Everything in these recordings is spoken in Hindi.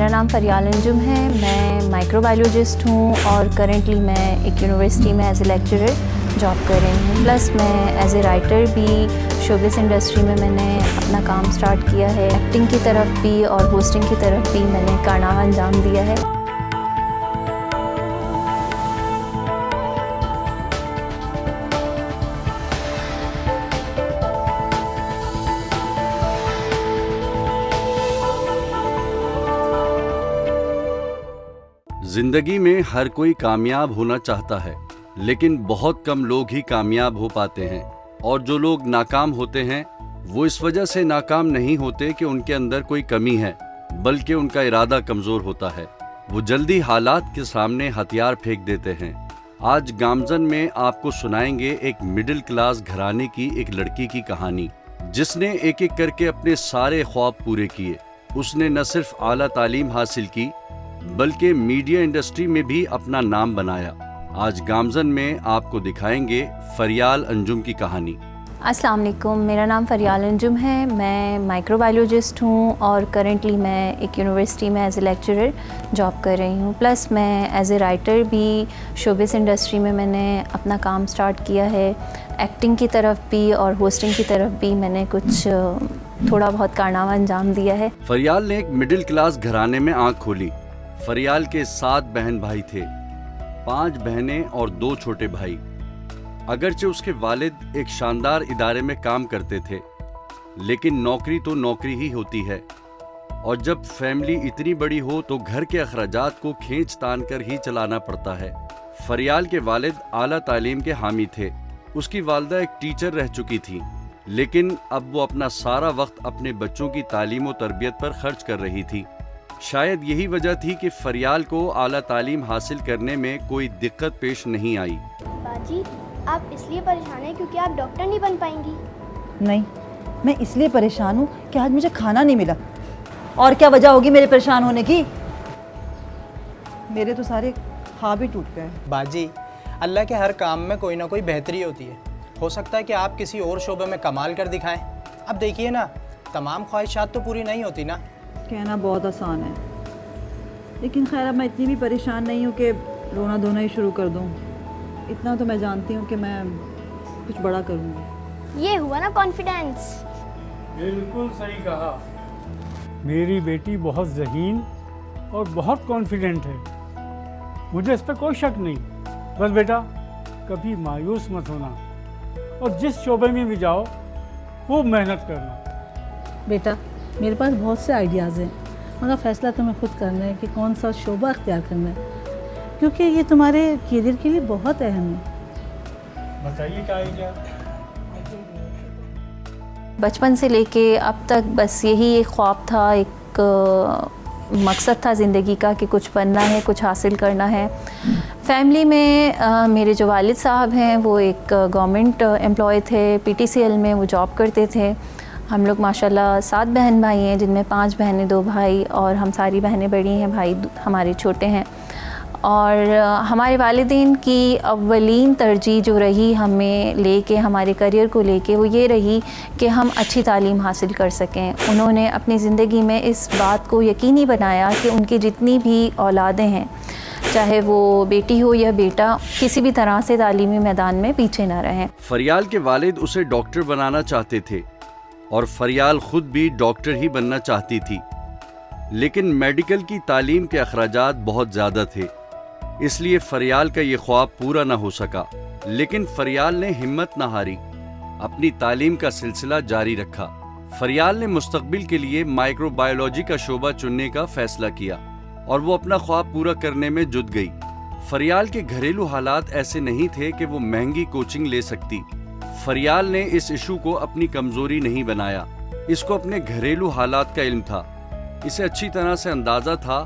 मेरा नाम फरियाल अंजुम है। मैं माइक्रोबायोलॉजिस्ट हूँ और करेंटली मैं एक यूनिवर्सिटी में एज ए लेक्चरर जॉब कर रही हूँ। प्लस मैं एज ए राइटर भी शोबिस इंडस्ट्री में मैंने अपना काम स्टार्ट किया है। एक्टिंग की तरफ भी और होस्टिंग की तरफ भी मैंने कारनामा अंजाम दिया है। जिंदगी में हर कोई कामयाब होना चाहता है, लेकिन बहुत कम लोग ही कामयाब हो पाते हैं। और जो लोग नाकाम होते हैं वो इस वजह से नाकाम नहीं होते कि उनके अंदर कोई कमी है, बल्कि उनका इरादा कमज़ोर होता है। वो जल्दी हालात के सामने हथियार फेंक देते हैं। आज गामजन में आपको सुनाएंगे एक मिडिल क्लास घराने की एक लड़की की कहानी, जिसने एक एक करके अपने सारे ख्वाब पूरे किए। उसने न सिर्फ आला तालीम हासिल की, बल्कि मीडिया इंडस्ट्री में भी अपना नाम बनाया। आज गामजन में आपको दिखाएंगे फरियाल अंजुम की कहानी। अस्सलाम वालेकुम, मेरा नाम फरियाल अंजुम है। मैं माइक्रोबायोलॉजिस्ट हूँ और करेंटली मैं एक यूनिवर्सिटी में एज ए लेक्चरर जॉब कर रही हूँ। प्लस मैं एज ए राइटर भी शोबिस इंडस्ट्री में मैंने अपना काम स्टार्ट किया है। एक्टिंग की तरफ भी और होस्टिंग की तरफ भी मैंने कुछ थोड़ा बहुत कारनामा अंजाम दिया है। फरियाल ने एक मिडिल क्लास घराने में आंख खोली। फरियाल के 7 बहन भाई थे, 5 बहनें और 2 छोटे भाई। अगरचे उसके वालिद एक शानदार इदारे में काम करते थे, लेकिन नौकरी तो नौकरी ही होती है। और जब फैमिली इतनी बड़ी हो तो घर के अखराजात को खींच तान कर ही चलाना पड़ता है। फरियाल के वालिद आला तालीम के हामी थे। उसकी वालदा एक टीचर रह चुकी थी, लेकिन अब वो अपना सारा वक्त अपने बच्चों की तालीम और तरबियत पर खर्च कर रही थी। शायद यही वजह थी कि फरियाल को आला तालीम हासिल करने में कोई दिक्कत पेश नहीं आई। बाजी, आप इसलिए परेशान हैं क्योंकि आप डॉक्टर नहीं बन पाएंगी? नहीं, मैं इसलिए परेशान हूँ कि आज मुझे खाना नहीं मिला। और क्या वजह होगी मेरे परेशान होने की? मेरे तो सारे ख्वाब ही टूट गए। बाजी, अल्लाह के हर काम में कोई ना कोई बेहतरी होती है। हो सकता है कि आप किसी और शोबे में कमाल कर दिखाएं। अब देखिए ना, तमाम ख्वाहिशात तो पूरी नहीं होती ना। कहना बहुत आसान है, लेकिन खैर अब मैं इतनी भी परेशान नहीं हूँ कि रोना धोना ही शुरू कर दूँ। इतना तो मैं जानती हूँ कि मैं कुछ बड़ा करूँगी। ये हुआ ना कॉन्फिडेंस। बिल्कुल सही कहा। मेरी बेटी बहुत ज़हीन और बहुत कॉन्फिडेंट है, मुझे इस पर कोई शक नहीं। बस बेटा, कभी मायूस मत होना और जिस शोबे में भी जाओ खूब मेहनत करना। बेटा, मेरे पास बहुत से आइडियाज़ हैं, मगर फ़ैसला तुम्हें खुद करना है कि कौन सा शोबा अख्तियार करना है, क्योंकि ये तुम्हारे करियर के लिए बहुत अहम है। बताइए क्या आइडिया? बचपन से लेके अब तक बस यही एक ख्वाब था, एक मकसद था ज़िंदगी का कि कुछ बनना है, कुछ हासिल करना है। फैमिली में मेरे जो वालिद साहब हैं वो एक गवर्नमेंट एम्प्लॉय थे, पीटीसीएल में वो जॉब करते थे। हम लोग माशाल्लाह 7 बहन भाई हैं, जिनमें 5 बहनें 2 भाई, और हम सारी बहनें बड़ी हैं, भाई हमारे छोटे हैं। और हमारे वालिदैन की अव्वलीन तरजीह जो रही हमें लेके, हमारे करियर को लेके, वो ये रही कि हम अच्छी तालीम हासिल कर सकें। उन्होंने अपनी ज़िंदगी में इस बात को यकीनी बनाया कि उनकी जितनी भी औलादें हैं, चाहे वो बेटी हो या बेटा, किसी भी तरह से तालीमी मैदान में पीछे ना रहें। फरियाल के वालिद उसे डॉक्टर बनाना चाहते थे और फरियाल खुद भी डॉक्टर ही बनना चाहती थी, लेकिन मेडिकल की तालीम के अखराजात बहुत ज़्यादा थे, इसलिए फरियाल का ये ख्वाब पूरा ना हो सका। लेकिन फरियाल ने हिम्मत ना हारी, अपनी तालीम का सिलसिला जारी रखा। फरियाल ने मुस्तकबिल के लिए माइक्रोबायोलॉजी का शोबा चुनने का फैसला किया और वो अपना ख्वाब पूरा करने में जुट गई। फरियाल के घरेलू हालात ऐसे नहीं थे कि वो महंगी कोचिंग ले सकती। फरियाल ने इस इशू को अपनी कमजोरी नहीं बनाया, इसको अपने घरेलू हालात का इल्म था। इसे अच्छी तरह से अंदाजा था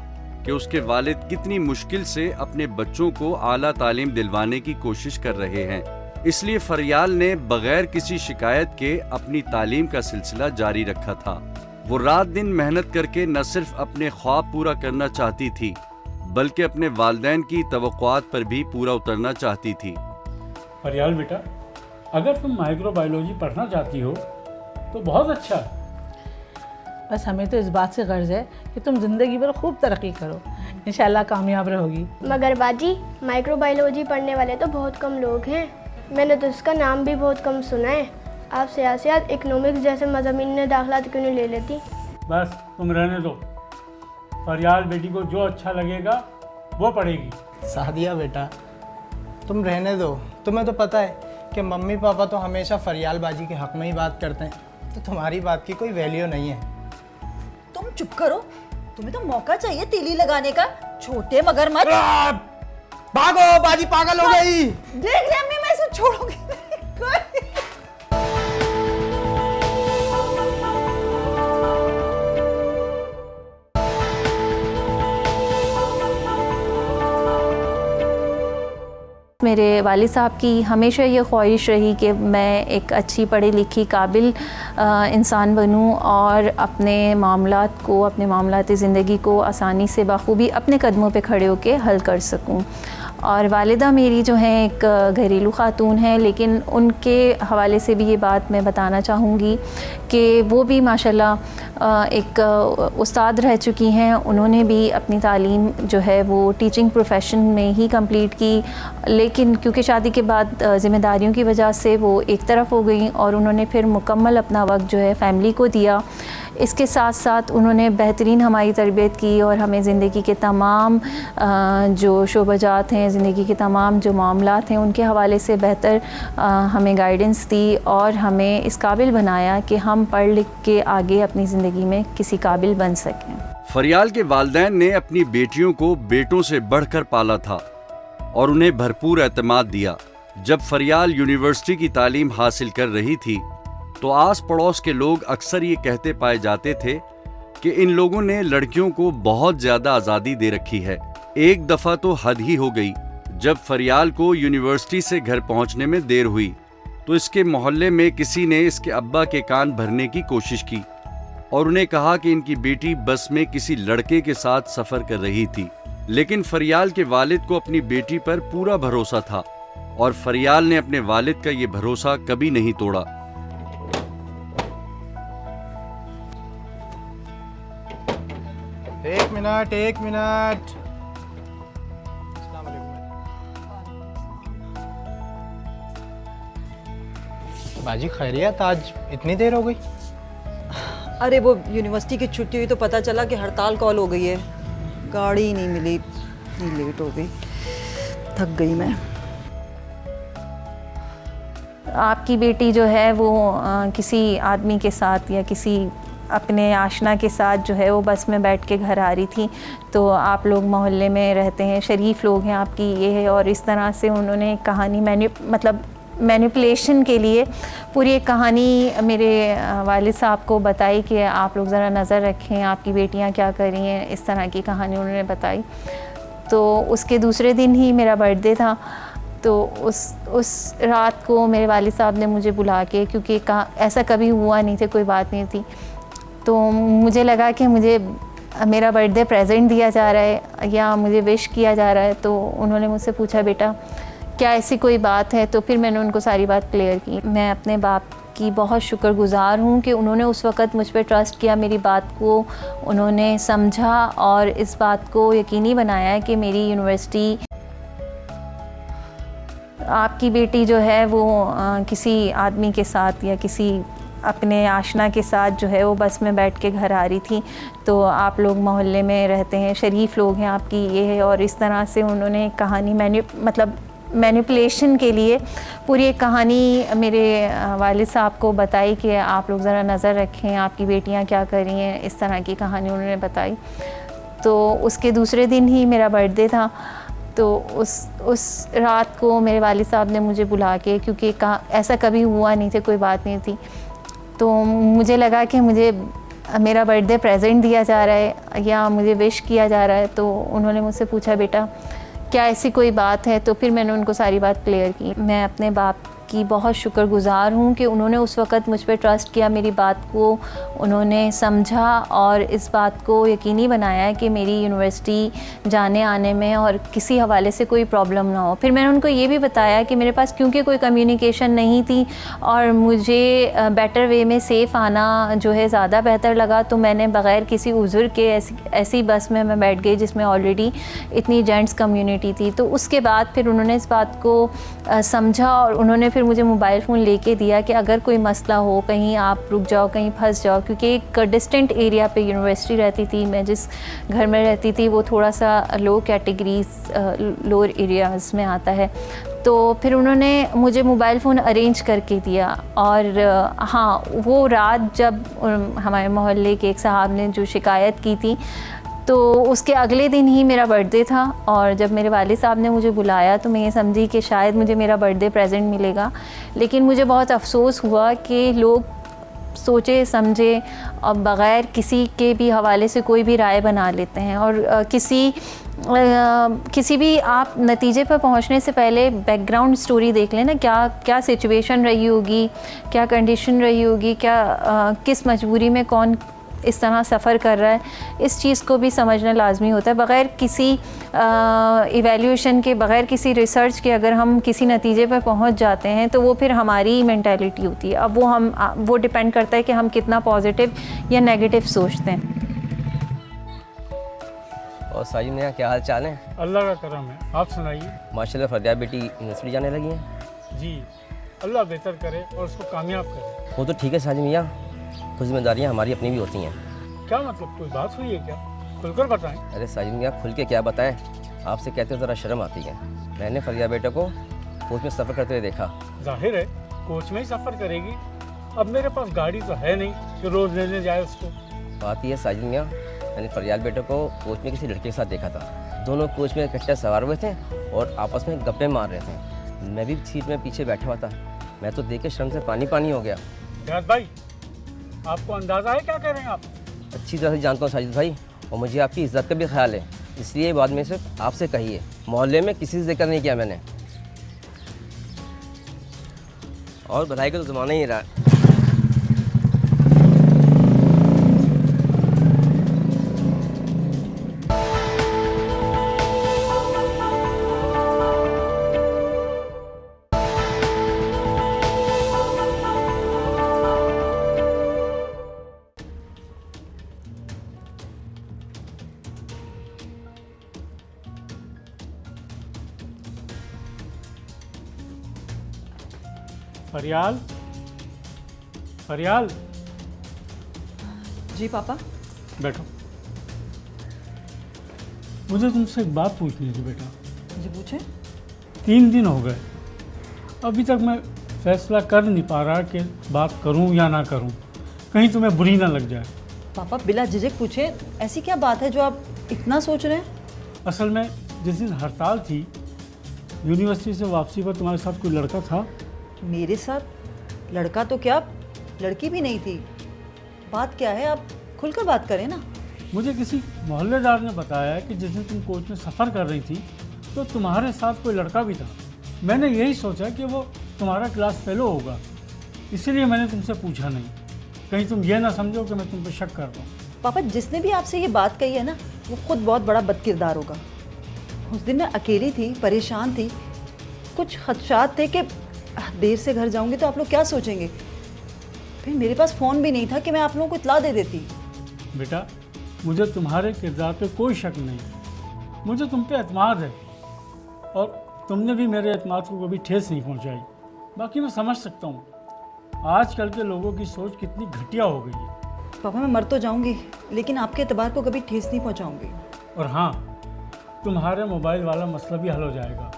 कि उसके वालिद कितनी मुश्किल से अपने बच्चों को आला तालीम दिलवाने की कोशिश कर रहे हैं। इसलिए फरियाल ने बगैर किसी शिकायत के अपनी तालीम का सिलसिला जारी रखा था। वो रात दिन मेहनत करके न सिर्फ अपने ख्वाब पूरा करना चाहती थी, बल्कि अपने वालिदैन की तवक्कुआत पर भी पूरा उतरना चाहती थी। फरियाल बेटा, अगर तुम माइक्रोबायोलॉजी पढ़ना चाहती हो तो बहुत अच्छा, बस हमें तो इस बात से गर्ज है कि तुम ज़िंदगी भर खूब तरक्की करो, इंशाल्लाह कामयाब रहोगी। मगर बाजी, माइक्रोबायोलॉजी पढ़ने वाले तो बहुत कम लोग हैं। मैंने तो इसका नाम भी बहुत कम सुना है। आप सियासत, इकनॉमिक्स जैसे मज़ामीन में दाखिला क्यों नहीं ले लेती? बस तुम रहने दो, फरियाल बेटी को जो अच्छा लगेगा वो पढ़ेगी। सादिया बेटा, तुम रहने दो। तुम्हें तो पता है कि मम्मी पापा तो हमेशा फरियाल बाजी के हक़ में ही बात करते हैं, तो तुम्हारी बात की कोई वैल्यू नहीं है। तुम चुप करो, तुम्हें तो मौका चाहिए तीली लगाने का, छोटे मगरमच्छ। भागो, बाजी पागल हो गई। देख लिया अम्मी, मैं इसे छोड़ूंगी नहीं। मेरे वालिद साहब की हमेशा ये ख्वाहिश रही कि मैं एक अच्छी पढ़ी लिखी काबिल इंसान बनूं और अपने मामलात को, अपने मामलाती ज़िंदगी को आसानी से बखूबी अपने कदमों पे खड़े होकर हल कर सकूं। और वालिदा मेरी जो हैं एक घरेलू ख़ातून हैं, लेकिन उनके हवाले से भी ये बात मैं बताना चाहूँगी कि वो भी माशाल्लाह एक उस्ताद रह चुकी हैं। उन्होंने भी अपनी तालीम जो है वो टीचिंग प्रोफेशन में ही कंप्लीट की, लेकिन क्योंकि शादी के बाद ज़िम्मेदारियों की वजह से वो एक तरफ हो गई और उन्होंने फिर मुकम्मल अपना वक्त जो है फ़ैमिली को दिया। इसके साथ साथ उन्होंने बेहतरीन हमारी तरबियत की और हमें ज़िंदगी के तमाम जो शोबाजात हैं, ज़िंदगी के तमाम जो मामलात हैं, उनके हवाले से बेहतर हमें गाइडेंस दी और हमें इस काबिल बनाया कि हम पढ़ लिख के आगे अपनी ज़िंदगी में किसी काबिल बन सकें। फरियाल के वालिदैन ने अपनी बेटियों को बेटों से बढ़कर पाला था और उन्हें भरपूर एतमाद दिया। जब फरियाल यूनिवर्सिटी की तालीम हासिल कर रही थी तो आस पड़ोस के लोग अक्सर ये कहते पाए जाते थे कि इन लोगों ने लड़कियों को बहुत ज्यादा आज़ादी दे रखी है। एक दफ़ा तो हद ही हो गई। जब फरियाल को यूनिवर्सिटी से घर पहुंचने में देर हुई तो इसके मोहल्ले में किसी ने इसके अब्बा के कान भरने की कोशिश की और उन्हें कहा कि इनकी बेटी बस में किसी लड़के के साथ सफ़र कर रही थी। लेकिन फरियाल के वालिद को अपनी बेटी पर पूरा भरोसा था और फरियाल ने अपने वालिद का ये भरोसा कभी नहीं तोड़ा। एक मिनट। बाजी खैरियत, आज इतनी देर हो गई? अरे वो यूनिवर्सिटी की छुट्टी हुई तो पता चला कि हड़ताल कॉल हो गई है, गाड़ी ही नहीं मिली, इतनी लेट हो गई, थक गई मैं। आपकी बेटी जो है वो किसी आदमी के साथ या किसी अपने आशना के साथ जो है वो बस में बैठ के घर आ रही थी, तो आप लोग मोहल्ले में रहते हैं, शरीफ लोग हैं आपकी, ये है। और इस तरह से उन्होंने कहानी मैनिपुलेशन के लिए पूरी एक कहानी मेरे वालिद साहब को बताई कि आप लोग ज़रा नज़र रखें, आपकी बेटियां क्या कर रही हैं। इस तरह की कहानी उन्होंने बताई। तो उसके दूसरे दिन ही मेरा बर्थडे था, तो उस रात को मेरे वालिद साहब ने मुझे बुला के, क्योंकि ऐसा कभी हुआ नहीं था, कोई बात नहीं थी, तो मुझे लगा कि मुझे मेरा बर्थडे प्रेजेंट दिया जा रहा है या मुझे विश किया जा रहा है। तो उन्होंने मुझसे पूछा, बेटा क्या ऐसी कोई बात है? तो फिर मैंने उनको सारी बात क्लियर की। मैं अपने बाप की बहुत शुक्रगुज़ार हूँ कि उन्होंने उस वक़्त मुझ पर ट्रस्ट किया, मेरी बात को उन्होंने समझा और इस बात को यकीनी बनाया कि मेरी यूनिवर्सिटी, आपकी बेटी जो है वो किसी आदमी के साथ या किसी अपने आशना के साथ जो है वो बस में बैठ के घर आ रही थी, तो आप लोग मोहल्ले में रहते हैं, शरीफ लोग हैं आपकी, ये है। और इस तरह से उन्होंने कहानी मैनिपुलेशन के लिए पूरी एक कहानी मेरे वालिद साहब को बताई कि आप लोग ज़रा नज़र रखें, आपकी बेटियां क्या कर रही हैं। इस तरह की कहानी उन्होंने बताई। तो उसके दूसरे दिन ही मेरा बर्थडे था, तो उस रात को मेरे वालिद साहब ने मुझे बुला के, क्योंकि ऐसा कभी हुआ नहीं था, कोई बात नहीं थी, तो मुझे लगा कि मुझे मेरा बर्थडे प्रेजेंट दिया जा रहा है या मुझे विश किया जा रहा है। तो उन्होंने मुझसे पूछा, बेटा क्या ऐसी कोई बात है? तो फिर मैंने उनको सारी बात क्लियर की। मैं अपने बाप की बहुत शुक्रगुज़ार हूँ कि उन्होंने उस वक़्त मुझ पे ट्रस्ट किया, मेरी बात को उन्होंने समझा और इस बात को यकीनी बनाया कि मेरी यूनिवर्सिटी जाने आने में और किसी हवाले से कोई प्रॉब्लम ना हो। फिर मैंने उनको ये भी बताया कि मेरे पास क्योंकि कोई कम्युनिकेशन नहीं थी और मुझे बेटर वे में सेफ़ आना जो है ज़्यादा बेहतर लगा, तो मैंने बग़ैर किसी उज़्र के ऐसी बस में मैं बैठ गई जिसमें ऑलरेडी इतनी जेंट्स कम्युनिटी थी। तो उसके बाद फिर उन्होंने इस बात को समझा और उन्होंने फिर मुझे मोबाइल फ़ोन लेके दिया कि अगर कोई मसला हो, कहीं आप रुक जाओ, कहीं फंस जाओ, क्योंकि एक डिस्टेंट एरिया पे यूनिवर्सिटी रहती थी। मैं जिस घर में रहती थी वो थोड़ा सा लो कैटेगरीज लोअर एरियाज़ में आता है। तो फिर उन्होंने मुझे मोबाइल फ़ोन अरेंज करके दिया। और हाँ, वो रात जब हमारे मोहल्ले के एक साहब ने जो शिकायत की थी, तो उसके अगले दिन ही मेरा बर्थडे था और जब मेरे वालिद साहब ने मुझे बुलाया तो मैं ये समझी कि शायद मुझे मेरा बर्थडे प्रेजेंट मिलेगा, लेकिन मुझे बहुत अफसोस हुआ कि लोग सोचे समझे और बग़ैर किसी के भी हवाले से कोई भी राय बना लेते हैं। और किसी भी आप नतीजे पर पहुंचने से पहले बैकग्राउंड स्टोरी देख लें ना, क्या सिचुएशन रही होगी, क्या कंडीशन रही होगी, किस मजबूरी में कौन इस तरह सफ़र कर रहा है, इस चीज़ को भी समझना लाजमी होता है। बग़ैर किसी इवैल्यूएशन के, बग़ैर किसी रिसर्च के अगर हम किसी नतीजे पर पहुंच जाते हैं तो वो फिर हमारी मेंटालिटी होती है। अब वो डिपेंड करता है कि हम कितना पॉजिटिव या नेगेटिव सोचते हैं। और साजिद मियाँ, क्या हाल चाल है? अल्लाह का करम है, आप सुनाइए। माशाल्लाह फरिया बेटी यूनिवर्सिटी जाने लगी है। जी, अल्लाह बेहतर करे और उसको कामयाब करे। वो तो ठीक है साजिद मियाँ, कुछ जिम्मेदारियाँ हमारी अपनी भी होती हैं। क्या मतलब, कोई बात हुई है क्या? खुलकर बताएं। अरे साजिद मियाँ, खुल के क्या बताएं, आपसे कहते हो ज़रा शर्म आती है। मैंने फरिया बेटा को कोच में सफ़र करते हुए देखा। जाहिर है कोच में ही सफ़र करेगी, अब मेरे पास गाड़ी तो है नहीं कि रोज़ लेने जाए उसको। बात यह है साजिद मियाँ, मैंने फरियाल बेटे को कोच में किसी लड़के के साथ देखा था। दोनों कोच में इकट्ठे सवार हुए थे और आपस में गप्पे मार रहे थे। मैं भी सीट में पीछे बैठा हुआ था। मैं तो देख के शर्म से पानी पानी हो गया। रियाज भाई, आपको अंदाज़ा है क्या कह रहे हैं आप? अच्छी तरह से जानता हूँ साजिद भाई, और मुझे आपकी इज्जत का भी ख्याल है, इसलिए बाद में सिर्फ आपसे कही है। मोहल्ले में किसी से जिक्र नहीं किया मैंने। और बधाई का तो ज़माना ही रहा। फरियाल, फरियाल, जी पापा। बैठो। मुझे तुमसे एक बात पूछनी थी बेटा। जी पूछें। 3 दिन हो गए, अभी तक मैं फैसला कर नहीं पा रहा कि बात करूं या ना करूं, कहीं तुम्हें बुरी ना लग जाए। पापा बिला झिझक पूछे, ऐसी क्या बात है जो आप इतना सोच रहे हैं? असल में जिस दिन हड़ताल थी, यूनिवर्सिटी से वापसी पर तुम्हारे साथ कोई लड़का था। मेरे साथ? लड़का तो क्या, लड़की भी नहीं थी। बात क्या है, आप खुलकर बात करें ना। मुझे किसी मोहल्लेदार ने बताया कि जिस दिन तुम कोच में सफ़र कर रही थी तो तुम्हारे साथ कोई लड़का भी था। मैंने यही सोचा कि वो तुम्हारा क्लास फेलो होगा, इसीलिए मैंने तुमसे पूछा नहीं, कहीं तुम ये ना समझो कि मैं तुम पर शक कर रहा हूँ। पापा जिसने भी आपसे ये बात कही है ना, वो खुद बहुत बड़ा बदकिरदार होगा। उस दिन मैं अकेली थी, परेशान थी, कुछ खदशात थे कि देर से घर जाऊंगी तो आप लोग क्या सोचेंगे। फिर मेरे पास फ़ोन भी नहीं था कि मैं आप लोगों को इत्ला दे देती। बेटा, मुझे तुम्हारे किरदार पे कोई शक नहीं, मुझे तुम पे एतमाद है और तुमने भी मेरे एतमाद को कभी ठेस नहीं पहुंचाई। बाकी मैं समझ सकता हूँ आजकल के लोगों की सोच कितनी घटिया हो गई है। पापा मैं मर तो जाऊंगी, लेकिन आपके एतबार को कभी ठेस नहीं पहुंचाऊंगी। और हाँ, तुम्हारे मोबाइल वाला मसला भी हल हो जाएगा।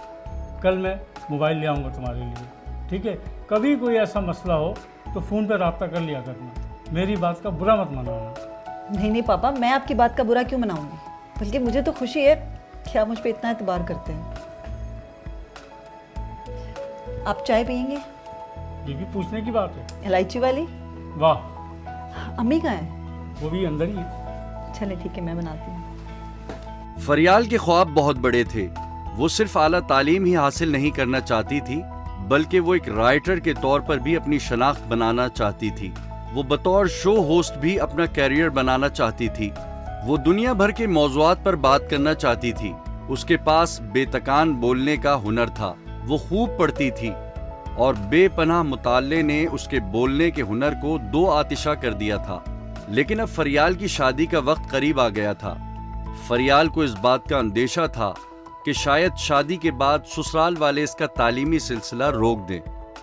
कल मैं मोबाइल ले आऊँगा तुम्हारे लिए, ठीक है? कभी कोई ऐसा मसला हो तो फ़ोन पर रब्ता कर लिया करना, मेरी बात का बुरा मत मनाना। नहीं नहीं पापा, मैं आपकी बात का बुरा क्यों मनाऊंगी, बल्कि मुझे तो खुशी है कि आप मुझ पर इतना एतबार करते हैं। आप चाय पियेंगे? ये भी पूछने की बात है? इलायची वाली? वाह। अम्मी कहाँ हैं? वो भी अंदर ही है। चले ठीक है, मैं बनाती हूँ। फरियाल के ख्वाब बहुत बड़े थे। वो सिर्फ आला तालीम ही हासिल नहीं करना चाहती थी, बल्कि वो एक राइटर के तौर पर भी अपनी शनाख्त बनाना चाहती थी। वो बतौर शो होस्ट भी अपना कैरियर बनाना चाहती थी। वो दुनिया भर के मौज़ूआत पर बात करना चाहती थी। उसके पास बेतकान बोलने का हुनर था। वो खूब पढ़ती थी और बेपनाह मुताले ने उसके बोलने के हुनर को दो आतिशा कर दिया था। लेकिन अब फरियाल की शादी का वक्त करीब आ गया था। फरियाल को इस बात का अंदेशा था कि शायद शादी के बाद ससुराल वाले इसका तालीमी सिलसिला रोक दें,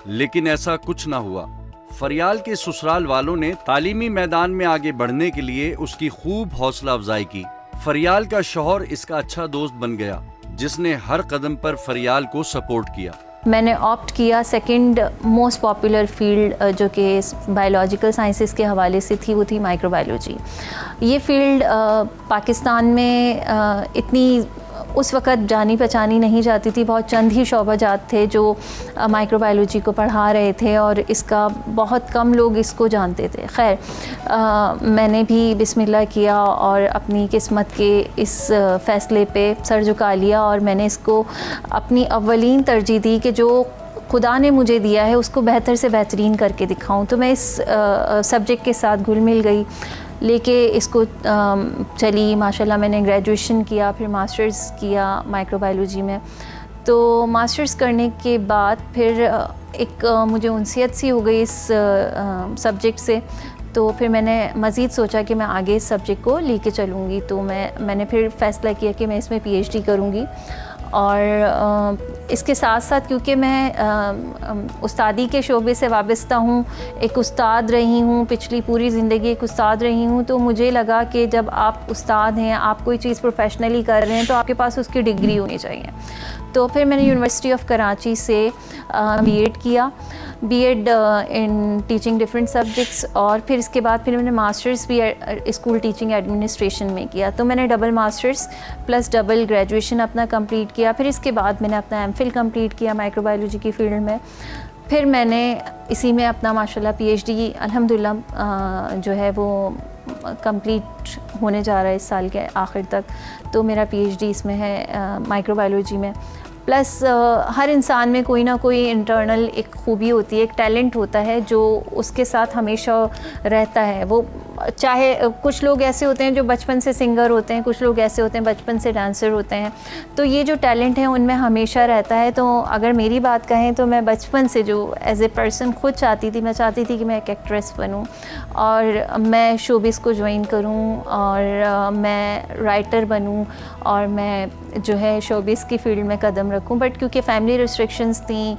लेकिन ऐसा कुछ ना हुआ। फरियाल के ससुराल वालों ने तालीमी मैदान में आगे बढ़ने के लिए उसकी खूब हौसला अफजाई की। फरियाल का शौहर इसका अच्छा दोस्त बन गया, जिसने हर कदम पर फरियाल को सपोर्ट किया। मैंने ऑप्ट किया सेकंड मोस्ट पॉपुलर फील्ड जो कि बायोलॉजिकल साइंसेस के हवाले से थी, वो थी माइक्रोबायोलॉजी। ये फील्ड पाकिस्तान में इतनी उस वक़्त जानी पहचानी नहीं जाती थी। बहुत चंद ही शोबाजात थे जो माइक्रोबायोलॉजी को पढ़ा रहे थे और इसका बहुत कम लोग इसको जानते थे। खैर मैंने भी बिस्मिल्लाह किया और अपनी किस्मत के इस फ़ैसले पे सर झुका लिया और मैंने इसको अपनी अव्वलीन तरजीह दी कि जो खुदा ने मुझे दिया है उसको बेहतर से बेहतरीन करके दिखाऊं। तो मैं इस सब्जेक्ट के साथ घुल मिल गई, लेके इसको चली। माशाल्लाह मैंने ग्रेजुएशन किया, फिर मास्टर्स किया माइक्रोबायोलॉजी में। तो मास्टर्स करने के बाद फिर एक मुझे उनसियत सी हो गई इस सब्जेक्ट से। तो फिर मैंने मज़ीद सोचा कि मैं आगे इस सब्जेक्ट को लेके चलूँगी। तो मैंने फिर फ़ैसला किया कि मैं इसमें PhD करूँगी। और इसके साथ साथ क्योंकि मैं उस्तादी के शोबे से वाबस्ता हूँ, एक उस्ताद रही हूँ, पिछली पूरी ज़िंदगी एक उस्ताद रही हूँ, तो मुझे लगा कि जब आप उस्ताद हैं, आप कोई चीज़ प्रोफेशनली कर रहे हैं, तो आपके पास उसकी डिग्री होनी चाहिए। तो फिर मैंने यूनिवर्सिटी ऑफ कराची से B.Ed किया, B.Ed in teaching different subjects. और फिर इसके बाद फिर मैंने मास्टर्स भी स्कूल टीचिंग एडमिनिस्ट्रेशन में किया। तो मैंने double masters plus double graduation अपना कंप्लीट किया। फिर इसके बाद मैंने अपना MPhil कंप्लीट किया माइक्रोबायोलॉजी की फील्ड में। फिर मैंने इसी में अपना माशाल्लाह PhD अल्हम्दुलिल्लाह जो है वो कंप्लीट होने जा रहा है इस साल के आखिर तक। तो मेरा PhD इसमें है माइक्रोबायोलॉजी में। प्लस हर इंसान में कोई ना कोई इंटरनल एक खूबी होती है, एक टैलेंट होता है जो उसके साथ हमेशा रहता है। वो चाहे कुछ लोग ऐसे होते हैं जो बचपन से सिंगर होते हैं, कुछ लोग ऐसे होते हैं बचपन से डांसर होते हैं। तो ये जो टैलेंट है उनमें हमेशा रहता है। तो अगर मेरी बात कहें तो मैं बचपन से जो एज ए पर्सन खुद चाहती थी, मैं चाहती थी कि मैं एक एक्ट्रेस बनूं और मैं शोबिस को ज्वाइन करूं और मैं राइटर बनूं और मैं जो है शोबिस की फील्ड में कदम रखूं। बट क्योंकि फैमिली रिस्ट्रिक्शंस थी